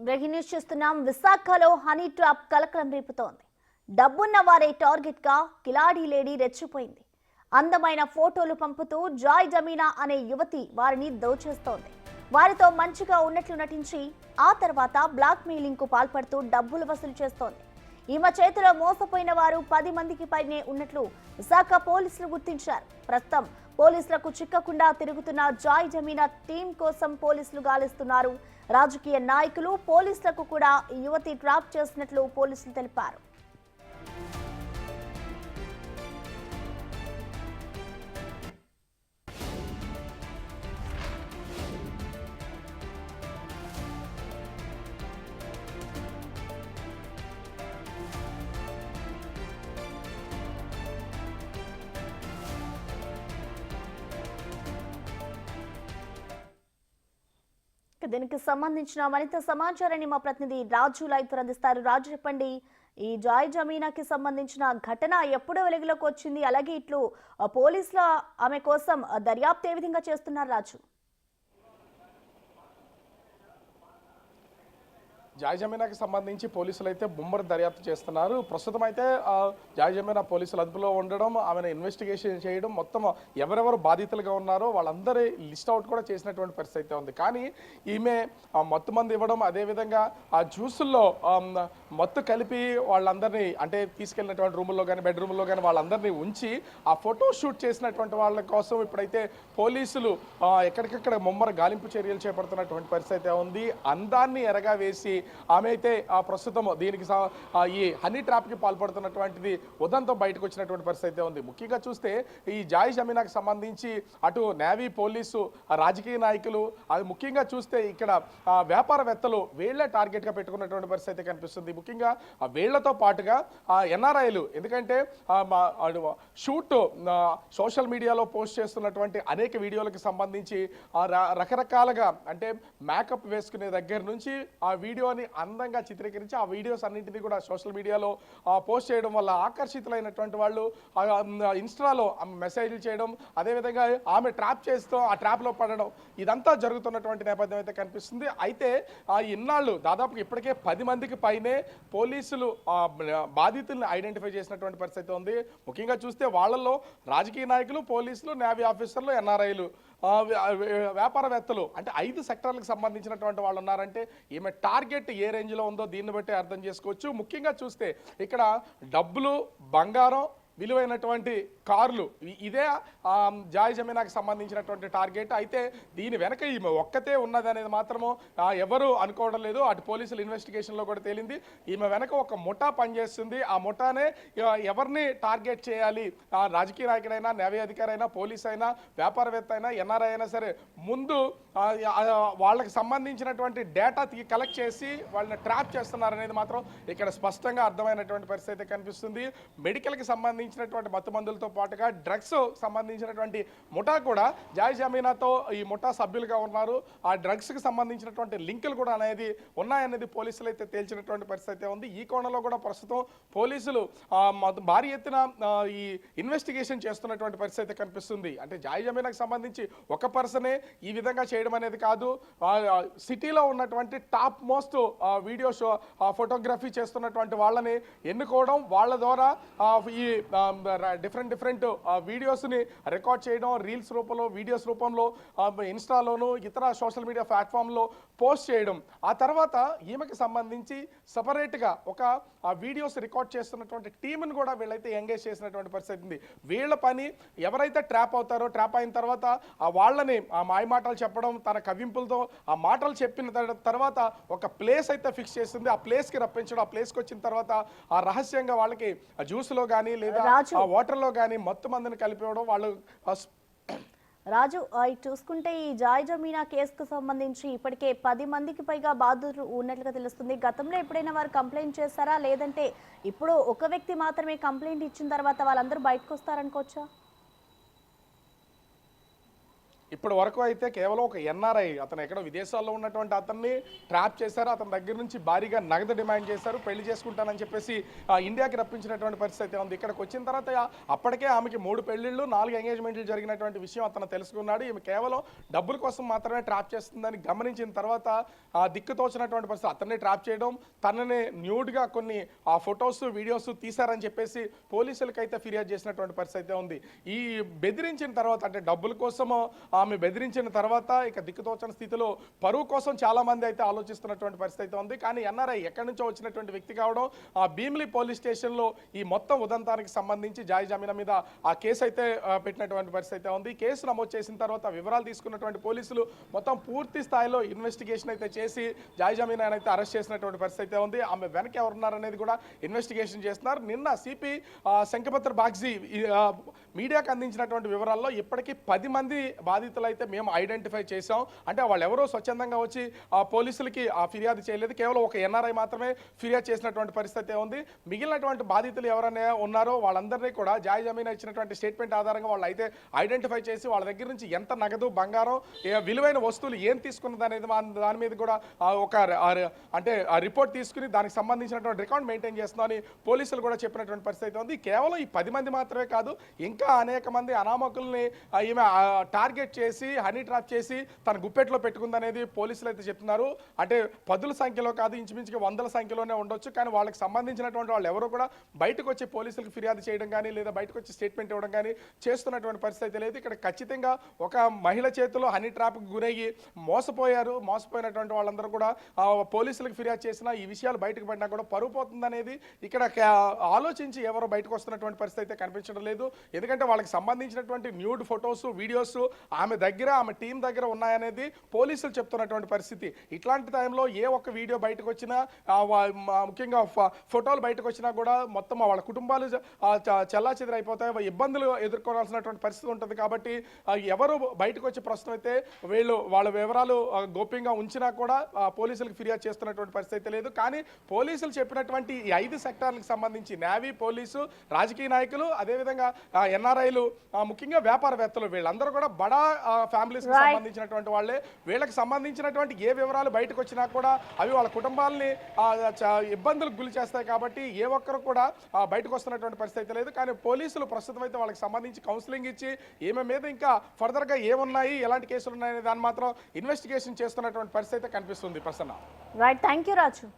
Breaking news చూస్తున్నాం. విశాఖలో honey trap కలకలం రేపుతోంది. డబ్బున్న వారే టార్గెట్ గా కిలాడీ లేడీ రెచ్చిపోయింది. అందమైన ఫోటోలు పంపుతూ జాయ్ జమీనా అనే యువతి వారిని దోచేస్తోంది. వారితో మంచిగా ఉన్నట్లు నటించి ఆ తర్వాత బ్లాక్ మెయిలింగ్ కు పాల్పడుతూ డబ్బులు వసూలు చేస్తోంది. ఈమె చేతిలో మోసపోయిన వారు 10 మందికి పైనే ఉన్నట్లు విశాఖ పోలీసులు గుర్తించారు. ప్రస్తుతం పోలీసులకు చిక్కకుండా తిరుగుతున్న జాయ్ జమీనా టీం కోసం పోలీసులు గాలిస్తున్నారు. రాజకీయ నాయకులు పోలీసులకు కూడా ఈ యువతి ట్రాప్ చేసినట్లు పోలీసులు తెలిపారు. దీనికి సంబంధించిన మరింత సమాచారాన్ని మా ప్రతినిధి రాజు లైవ్ అందిస్తారు. రాజు, చెప్పండి, ఈ జాయ్ జమీనాకి సంబంధించిన ఘటన ఎప్పుడు వెలుగులోకి వచ్చింది? అలాగే ఇట్లు పోలీసుల ఆమె కోసం దర్యాప్తు ఏ విధంగా చేస్తున్నారు రాజు? జాయ్ జమీనాకి సంబంధించి పోలీసులు అయితే ముమ్మర దర్యాప్తు చేస్తున్నారు. ప్రస్తుతం అయితే జాయ్ జమీనా పోలీసులు అదుపులో ఉండడం, ఆమెను ఇన్వెస్టిగేషన్ చేయడం, మొత్తం ఎవరెవరు బాధితులుగా ఉన్నారో వాళ్ళందరి లిస్ట్ అవుట్ కూడా చేసినటువంటి పరిస్థితి అయితే ఉంది. కానీ ఈమె మత్తు మంది ఇవ్వడం, అదేవిధంగా ఆ జ్యూసుల్లో మత్తు కలిపి వాళ్ళందరినీ అంటే తీసుకెళ్ళినటువంటి రూముల్లో కానీ బెడ్రూమ్లో కానీ వాళ్ళందరినీ ఉంచి ఆ ఫోటో షూట్ చేసినటువంటి వాళ్ళ కోసం ఇప్పుడైతే పోలీసులు ఎక్కడికక్కడ ముమ్మర గాలింపు చర్యలు చేపడుతున్నటువంటి పరిస్థితి అయితే ఉంది. అందాన్ని ఎరగా వేసి ఆమె అయితే ప్రస్తుతం దీనికి ఈ హనీ ట్రాప్కి పాల్పడుతున్నటువంటిది ఉదంతో బయటకు వచ్చినటువంటి పరిస్థితి ఉంది. ముఖ్యంగా చూస్తే ఈ జాయ్ జమీనాకి సంబంధించి అటు నేవీ, పోలీసు, రాజకీయ నాయకులు, అది ముఖ్యంగా చూస్తే ఇక్కడ వ్యాపారవేత్తలు వీళ్లే టార్గెట్గా పెట్టుకున్నటువంటి పరిస్థితి కనిపిస్తుంది. ముఖ్యంగా వీళ్లతో పాటుగా ఎన్ఆర్ఐలు, ఎందుకంటే షూట్ సోషల్ మీడియాలో పోస్ట్ చేస్తున్నటువంటి అనేక వీడియోలకు సంబంధించి రకరకాలుగా అంటే మేకప్ వేసుకునే దగ్గర నుంచి ఆ వీడియోని అందంగా చిత్రీకరించి ఆ వీడియోస్ అన్నింటినీ కూడా సోషల్ మీడియాలో పోస్ట్ చేయడం వల్ల ఆకర్షితులైనటువంటి వాళ్ళు ఇన్స్టాలో మెసేజ్లు చేయడం, అదేవిధంగా ఆమె ట్రాప్ చేస్తూ ఆ ట్రాప్లో పడడం, ఇదంతా జరుగుతున్నటువంటి నేపథ్యం అయితే కనిపిస్తుంది. అయితే ఇన్నాళ్ళు దాదాపు ఇప్పటికే 10 మందికి పైనే పోలీసులు బాధితుల్ని ఐడెంటిఫై చేసినటువంటి పరిస్థితి ఉంది. ముఖ్యంగా చూస్తే వాళ్ళల్లో రాజకీయ నాయకులు, పోలీసులు, నేవీ ఆఫీసర్లు, ఎన్ఆర్ఐలు, వ్యాపారవేత్తలు, అంటే 5 సెక్టర్లకు సంబంధించినటువంటి వాళ్ళు ఉన్నారంటే ఈమె టార్గెట్ ఏ రేంజ్లో ఉందో దీన్ని బట్టి అర్థం చేసుకోవచ్చు. ముఖ్యంగా చూస్తే ఇక్కడ డబ్బులు, బంగారం, విలువైనటువంటి కార్లు, ఇదే జాయ్ జమీనాకి సంబంధించినటువంటి టార్గెట్. అయితే దీని వెనక ఈమె ఒక్కతే ఉన్నది అనేది మాత్రము ఎవరు అనుకోవడం లేదు. అటు పోలీసులు ఇన్వెస్టిగేషన్లో కూడా తేలింది. ఈమె వెనక ఒక ముఠా పనిచేస్తుంది. ఆ ముఠానే ఎవరిని టార్గెట్ చేయాలి, రాజకీయ నాయకుడైనా, నేవీ అధికారి అయినా, పోలీస్ అయినా, వ్యాపారవేత్త అయినా, ఎన్ఆర్ఐ అయినా సరే, ముందు వాళ్ళకి సంబంధించినటువంటి డేటా కలెక్ట్ చేసి వాళ్ళని ట్రాప్ చేస్తున్నారనేది మాత్రం ఇక్కడ స్పష్టంగా అర్థమైనటువంటి పరిస్థితి కనిపిస్తుంది. మెడికల్కి సంబంధించినటువంటి మత్తు మందులతో పాటుగా డ్రగ్స్ సంబంధించినటువంటి ముఠా కూడా జాయ్ జమీనాతో ఈ ముఠా సభ్యులుగా ఉన్నారు. ఆ డ్రగ్స్కి సంబంధించినటువంటి లింకులు కూడా అనేది ఉన్నాయనేది పోలీసులు అయితే తేల్చినటువంటి పరిస్థితి ఉంది. ఈ కోణంలో కూడా ప్రస్తుతం పోలీసులు భారీ ఎత్తున ఈ ఇన్వెస్టిగేషన్ చేస్తున్నటువంటి పరిస్థితి కనిపిస్తుంది. అంటే జాయ్ జమీనాకి సంబంధించి ఒక పర్సనే ఈ విధంగా చేయడం అనేది కాదు, సిటీలో ఉన్నటువంటి top most video show photography చేస్తున్నటువంటి వాళ్ళని ఎన్నుకోవడం, వాళ్ళ ద్వారా ఈ డిఫరెంట్ వీడియోస్ని రికార్డ్ చేయడం, రీల్స్ రూపంలో, వీడియోస్ రూపంలో ఇన్స్టాలోను ఇతర సోషల్ మీడియా ప్లాట్ఫామ్లో పోస్ట్ చేయడం, ఆ తర్వాత ఈమెకి సంబంధించి సపరేట్గా ఒక వీడియోస్ రికార్డ్ చేస్తున్నటువంటి టీంని కూడా వీళ్ళైతే ఎంగేజ్ చేసినటువంటి పరిస్థితి ఉంది. వీళ్ళ పని ఎవరైతే ట్రాప్ అవుతారో, ట్రాప్ అయిన తర్వాత వాళ్ళని మాయ మాటలు చెప్పడం, తన కవింపులతో ఆ మాటలు చెప్పిన తర్వాత ఒక ప్లేస్ అయితే ఫిక్స్ చేస్తుంది. ఆ ప్లేస్కి రప్పించడం, ఆ ప్లేస్కి వచ్చిన తర్వాత ఆ రహస్యంగా వాళ్ళకి జ్యూస్లో కానీ లేదా ఆ వాటర్లో కానీ మొత్తం మందిని కలిపివ్వడం. వాళ్ళు రాజు, చూసుకుంటే ఈ జాయ్ జమీనా కేసుకు సంబంధించి ఇప్పటికే 10 మందికి పైగా బాధితులు ఉన్నట్లుగా తెలుస్తుంది. గతంలో ఎప్పుడైనా వారు కంప్లైంట్ చేస్తారా, లేదంటే ఇప్పుడు ఒక వ్యక్తి మాత్రమే కంప్లైంట్ ఇచ్చిన తర్వాత వాళ్ళందరూ బయటకు వస్తారనుకోవచ్చా? ఇప్పటి వరకు అయితే కేవలం ఒక ఎన్ఆర్ఐ అతను ఎక్కడో విదేశాల్లో ఉన్నటువంటి అతన్ని ట్రాప్ చేశారు. అతని దగ్గర నుంచి భారీగా నగదు డిమాండ్ చేశారు. పెళ్లి చేసుకుంటానని చెప్పేసి ఇండియాకి రప్పించినటువంటి పరిస్థితి అయితే ఉంది. ఇక్కడికి వచ్చిన తర్వాత అప్పటికే ఆమెకి 3 పెళ్లిళ్ళు 4 ఎంగేజ్మెంట్లు జరిగినటువంటి విషయం అతను తెలుసుకున్నాడు. ఈమె కేవలం డబ్బుల కోసం మాత్రమే ట్రాప్ చేస్తుందని గమనించిన తర్వాత దిక్కుతోచినటువంటి పరిస్థితి అతన్ని ట్రాప్ చేయడం, తనని న్యూడ్గా కొన్ని ఫొటోస్ వీడియోస్ తీశారని చెప్పేసి పోలీసులకైతే ఫిర్యాదు చేసినటువంటి పరిస్థితి అయితే ఉంది. ఈ బెదిరించిన తర్వాత అంటే డబ్బుల కోసం ఆమె బెదిరించిన తర్వాత ఇక దిక్కుతోచని స్థితిలో పరువు కోసం చాలా మంది అయితే ఆలోచిస్తున్నటువంటి పరిస్థితి అయితే ఉంది. కానీ ఎన్ఆర్ఐ ఎక్కడి నుంచో వచ్చినటువంటి వ్యక్తి కావడం భీమిలి పోలీస్ స్టేషన్లో ఈ మొత్తం ఉదంతానికి సంబంధించి జాయి జమీనా మీద ఆ కేసు అయితే పెట్టినటువంటి పరిస్థితి అయితే ఉంది. కేసు నమోదు చేసిన తర్వాత వివరాలు తీసుకున్నటువంటి పోలీసులు మొత్తం పూర్తి స్థాయిలో ఇన్వెస్టిగేషన్ అయితే చేసి జాయి జమీనా అయితే అరెస్ట్ చేసినటువంటి పరిస్థితి అయితే ఉంది. ఆమె వెనక ఎవరున్నారనేది కూడా ఇన్వెస్టిగేషన్ చేస్తున్నారు. నిన్న సిపి శంఖపత్ర బాగ్జీ మీడియాకు అందించినటువంటి వివరాల్లో ఇప్పటికీ 10 మంది బాధితులు అయితే మేము ఐడెంటిఫై చేసాం. అంటే వాళ్ళు ఎవరో స్వచ్ఛందంగా వచ్చి పోలీసులకి ఫిర్యాదు చేయలేదు. కేవలం ఒక ఎన్ఆర్ఐ మాత్రమే ఫిర్యాదు చేసినటువంటి పరిస్థితి ఉంది. మిగిలినటువంటి బాధితులు ఎవరైనా ఉన్నారో వాళ్ళందరినీ కూడా జాయి జమీనా ఇచ్చినటువంటి స్టేట్మెంట్ ఆధారంగా వాళ్ళు అయితే ఐడెంటిఫై చేసి వాళ్ళ దగ్గర నుంచి ఎంత నగదు బంగారం విలువైన వస్తువులు ఏం తీసుకున్నది అనేది దాని మీద కూడా ఒక అంటే రిపోర్ట్ తీసుకుని దానికి సంబంధించినటువంటి రికార్డ్ మెయింటైన్ చేస్తున్నామని పోలీసులు కూడా చెప్పినటువంటి పరిస్థితి ఉంది. కేవలం ఈ 10 మంది మాత్రమే కాదు, ఇంకా అనేక మంది అనామకుల్ని ఈమె టార్గెట్ చేసి హనీ ట్రాప్ చేసి తన గుప్పెట్లో పెట్టుకుందనేది పోలీసులు అయితే చెప్తున్నారు. అంటే 10ల సంఖ్యలో కాదు, ఇంచుమించుగా 100ల సంఖ్యలోనే ఉండొచ్చు. కానీ వాళ్ళకి సంబంధించినటువంటి వాళ్ళు ఎవరు కూడా బయటకు వచ్చి పోలీసులకు ఫిర్యాదు చేయడం కానీ లేదా బయటకు వచ్చి స్టేట్మెంట్ ఇవ్వడం కానీ చేస్తున్నటువంటి పరిస్థితి లేదు. ఇక్కడ ఖచ్చితంగా ఒక మహిళ చేతిలో హనీ ట్రాప్కి గురయ్యి మోసపోయినటువంటి వాళ్ళందరూ కూడా పోలీసులకు ఫిర్యాదు చేసినా ఈ విషయాలు బయటకు పడినా కూడా పరువు పోతుందనేది ఇక్కడ ఆలోచించి ఎవరో బయటకు వస్తున్నటువంటి పరిస్థితి అయితే కనిపించడం లేదు. ఎందుకంటే వాళ్ళకి సంబంధించినటువంటి న్యూడ్ ఫొటోస్ వీడియోస్ ఆమె టీం దగ్గర ఉన్నాయనేది పోలీసులు చెప్తున్నటువంటి పరిస్థితి. ఇట్లాంటి టైంలో ఏ ఒక్క వీడియో బయటకు వచ్చినా ముఖ్యంగా ఫోటోలు బయటకు వచ్చినా కూడా మొత్తం వాళ్ళ కుటుంబాలు చెల్లాచెదరైపోతాయి, ఇబ్బందులు ఎదుర్కోవాల్సినటువంటి పరిస్థితి ఉంటుంది. కాబట్టి ఎవరు బయటకు వచ్చి ప్రస్తుతం అయితే వాళ్ళ వివరాలు గోప్యంగా ఉంచినా కూడా పోలీసులకు ఫిర్యాదు చేస్తున్నటువంటి పరిస్థితి లేదు. కానీ పోలీసులు చెప్పినటువంటి ఈ 5 సెక్టార్లకు సంబంధించి నేవీ, పోలీసు, రాజకీయ నాయకులు, అదేవిధంగా ఎన్ఆర్ఐలు, ముఖ్యంగా వ్యాపారవేత్తలు వీళ్ళందరూ కూడా బడా ఫ్యామిలీస్ కి సంబంధించినటువంటి వాళ్ళే. వీళ్ళకి సంబంధించినటువంటి ఏ వివరాలు బయటకు వచ్చినా కూడా అవి వాళ్ళ కుటుంబాలని ఇబ్బందులకు గురి చేస్తాయి. కాబట్టి ఏ ఒక్కరు కూడా బయటకు వస్తున్నటువంటి పరిస్థితి లేదు. కానీ పోలీసులు ప్రస్తుతం అయితే వాళ్ళకి సంబంధించి కౌన్సిలింగ్ ఇచ్చి ఈమె మీద ఇంకా ఫర్దర్గా ఏమున్నాయి, ఎలాంటి కేసులు ఉన్నాయనే దాన్ని మాత్రం ఇన్వెస్టిగేషన్ చేస్తున్నటువంటి పరిస్థితి కనిపిస్తుంది. Prasanna. Right, thank you Raju.